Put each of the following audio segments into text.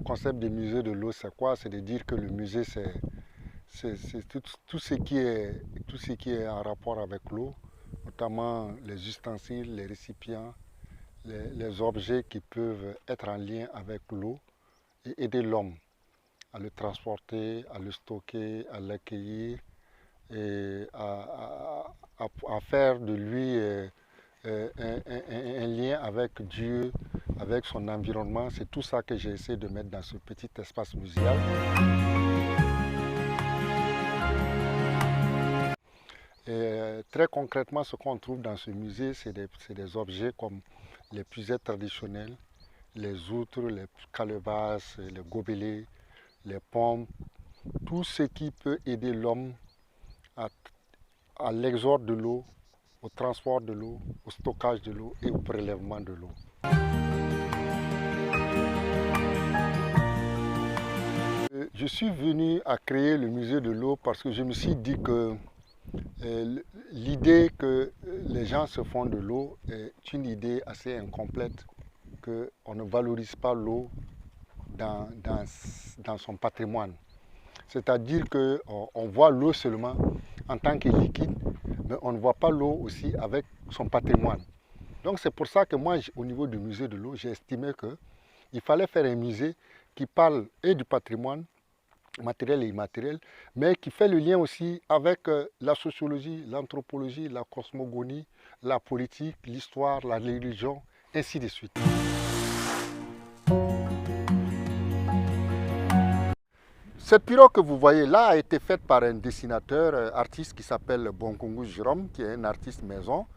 concept du musée de l'eau, c'est quoi? C'est de dire que le musée, c'est tout ce qui est en rapport avec l'eau, notamment les ustensiles, les récipients, les objets qui peuvent être en lien avec l'eau et aider l'homme à le transporter, à le stocker, à l'accueillir et à faire de lui un lien avec Dieu, avec son environnement. C'est tout ça que j'ai essayé de mettre dans ce petit espace muséal. Et très concrètement, ce qu'on trouve dans ce musée, c'est des objets comme les puisettes traditionnelles, les outres, les calebasses, les gobelets, les pompes, tout ce qui peut aider l'homme à, à l'exode de l'eau, au transport de l'eau, au stockage de l'eau et au prélèvement de l'eau. Je suis venu à créer le musée de l'eau parce que je me suis dit que l'idée que les gens se font de l'eau est une idée assez incomplète, qu'on ne valorise pas l'eau dans son patrimoine. C'est-à-dire qu'on voit l'eau seulement en tant que liquide, mais on ne voit pas l'eau aussi avec son patrimoine. Donc c'est pour ça que moi, au niveau du musée de l'eau, j'ai estimé qu'il fallait faire un musée qui parle et du patrimoine, matériel et immatériel, mais qui fait le lien aussi avec la sociologie, l'anthropologie, la cosmogonie, la politique, l'histoire, la religion, ainsi de suite. Cette pirogue que vous voyez là a été faite par un dessinateur, artiste qui s'appelle Bonkongu Jérôme, qui est un artiste maison,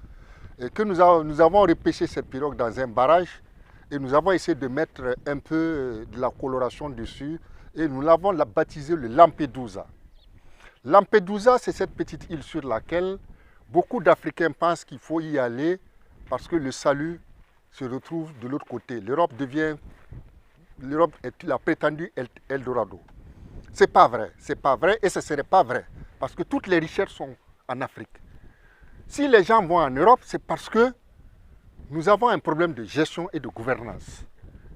et que nous avons repêché cette pirogue dans un barrage et nous avons essayé de mettre un peu de la coloration dessus et nous l'avons baptisé le Lampedusa. Lampedusa, c'est cette petite île sur laquelle beaucoup d'Africains pensent qu'il faut y aller parce que le salut se retrouve de l'autre côté. L'Europe est la prétendue Eldorado. C'est pas vrai et ce ne serait pas vrai parce que toutes les richesses sont en Afrique. Si les gens vont en Europe, c'est parce que nous avons un problème de gestion et de gouvernance,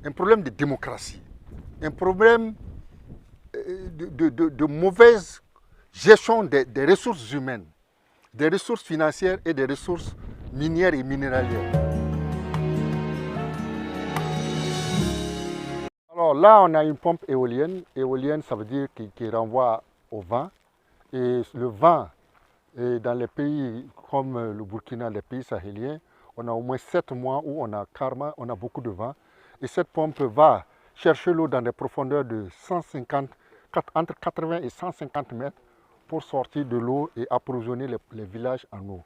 un problème de démocratie, un problème de mauvaise gestion des ressources humaines, des ressources financières et des ressources minières et minéralières. Alors là, on a une pompe éolienne. Éolienne, ça veut dire qui renvoie au vent. Et le vent, dans les pays comme le Burkina, les pays sahéliens, on a au moins 7 mois où on a beaucoup de vent. Et cette pompe va chercher l'eau dans des profondeurs de 150, entre 80 et 150 mètres pour sortir de l'eau et approvisionner les villages en eau.